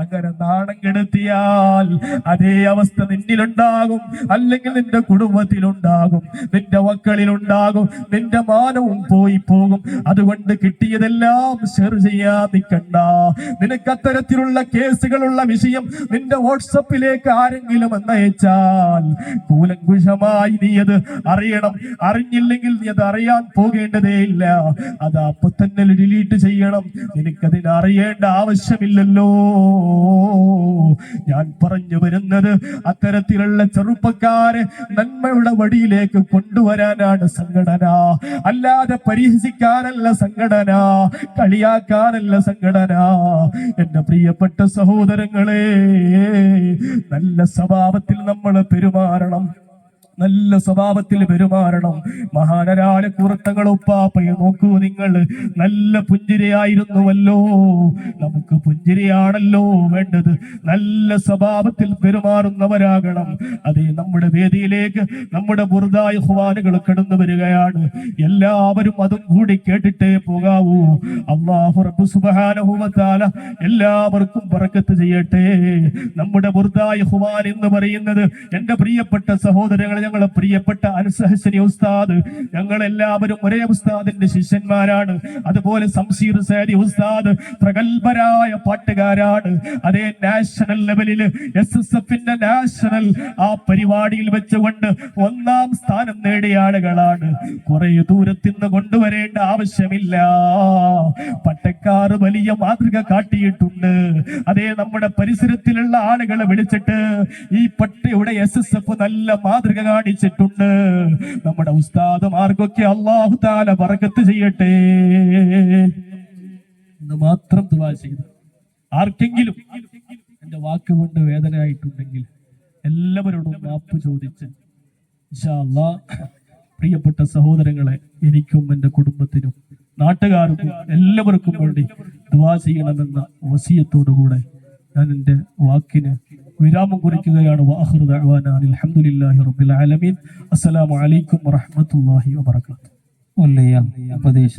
അങ്ങനെ നാണം കെടുത്തിയാൽ അതേ അവസ്ഥ നിന്നിലുണ്ടാകും, അല്ലെങ്കിൽ നിന്റെ കുടുംബത്തിലുണ്ടാകും, നിന്റെ മക്കളിലുണ്ടാകും. നിന്റെ മാനവും പോയി പോകും. അതുകൊണ്ട് കിട്ടിയതെല്ലാം ഷെയർ ചെയ്യാൻ നിൽക്കണ്ട. നിനക്ക് അത്തരത്തിലുള്ള കേസുകളുള്ള വിഷയം നിന്റെ വാട്സപ്പിലേക്ക് ആരെങ്കിലും എന്നയച്ചാൽ കൂലങ്കുശമായി നീ അത് അറിയണം. അറിഞ്ഞില്ലെങ്കിൽ നീ അത് അറിയാൻ പോകേണ്ടതേ ഇല്ല. അത് അപ്പൊ തന്നെ ഡിലീറ്റ് ചെയ്യണം. നിനക്കതിന് അറിയേണ്ട ആവശ്യമില്ലല്ലോ. ഞാൻ പറഞ്ഞു വരുന്നത് അത്തരത്തിലുള്ള ചെറുപ്പക്കാരെ നന്മയുടെ വഴിയിലേക്ക് കൊണ്ടുവരാനാണ് സംഘടന, അല്ലാതെ പരിഹസിക്കാനല്ല സംഘടന, കളിയാക്കാനല്ല സംഘടന. എന്റെ പ്രിയപ്പെട്ട സഹോദരങ്ങളെ, നല്ല സ്വഭാവത്തിൽ നമ്മൾ പെരുമാറണം, നല്ല സ്വഭാവത്തിൽ പെരുമാറണം. മഹാനരായ കുറുത്തങ്ങൾ ഉപ്പാപ്പയെ നോക്കൂ നിങ്ങൾ, നല്ല പുഞ്ചിരിയായിരുന്നുവല്ലോ. നമുക്ക് പുഞ്ചിരിയാണല്ലോ വേണ്ടത്, നല്ല സ്വഭാവത്തിൽ പെരുമാറുന്നവരാകണം. അതേ, നമ്മുടെ വേദിയിലേക്ക് നമ്മുടെ ബുർദായ ഇഖ്വാനുകൾ കടന്നു വരികയാണ്. എല്ലാവരും അതും കൂടി കേട്ടിട്ടേ പോകാവൂ. അല്ലാഹു റബ്ബ് സുബ്ഹാനഹു വ തആല എല്ലാവർക്കും ബറക്കത്ത് ചെയ്യട്ടെ. നമ്മുടെ ബുർദായ ഇഖ്വാൻ എന്ന് പറയുന്നത് എന്റെ പ്രിയപ്പെട്ട സഹോദരങ്ങളെ, ഞങ്ങളെ പ്രിയപ്പെട്ട അൻസഹസനി ഉസ്താദ്, ഞങ്ങൾ എല്ലാവരും ഒരേ ഉസ്താദിന്റെ ശിഷ്യന്മാരാണ്. അതുപോലെ സംസീർ സാരി ഉസ്താദ് പ്രഗത്ഭരായ പാട്ടുകാരാണ്. അതേ, നാഷണൽ ലെവലിൽ SSFന്റെ നാഷണൽ ആ പരിപാടിയിൽ വെച്ചുകൊണ്ട് 1ാം സ്ഥാനം നേടിയ ആളുകളാണ്. കുറെ ദൂരത്തിൽ നിന്ന് കൊണ്ടുവരേണ്ട ആവശ്യമില്ല. പട്ടക്കാർ വലിയ മാതൃക കാട്ടിയിട്ടുണ്ട്. അതേ, നമ്മുടെ പരിസരത്തിലുള്ള ആളുകളെ വിളിച്ചിട്ട് ഈ പട്ടയുടെ SSF നല്ല മാതൃക കാണിച്ചിട്ടുണ്ട്. നമ്മുടെ ഉസ്താദുമാർക്കൊക്കെ അല്ലാഹു തആല ബറക്കത്ത് ചെയ്യട്ടെ എന്ന് മാത്രം ദുആ ചെയ്തു. ആർക്കെങ്കിലും എന്റെ വാക്കുകൊണ്ട് വേദനയായിട്ടുണ്ടെങ്കിൽ എല്ലാവരോടും മാപ്പ് ചോദിച്ച് ഇൻഷാ അല്ലാഹ്, പ്രിയപ്പെട്ട സഹോദരങ്ങളെ, എനിക്കും എൻ്റെ കുടുംബത്തിനും നാട്ടുകാർക്കും എല്ലാവർക്കും വേണ്ടി ദുആ ചെയ്യണമെന്ന വസിയത്തോടുകൂടെ ഞാൻ എൻ്റെ വാക്കിന് വിരാമം കുറിക്കുകയാണ്. വആഖിറു ദഅ്വാനാ അൽഹംദുലില്ലാഹി റബ്ബിൽ ആലമീൻ. അസ്സലാമു അലൈക്കും വറഹ്മത്തുള്ളാഹി വബറകാതുഹു. ഉപദേശ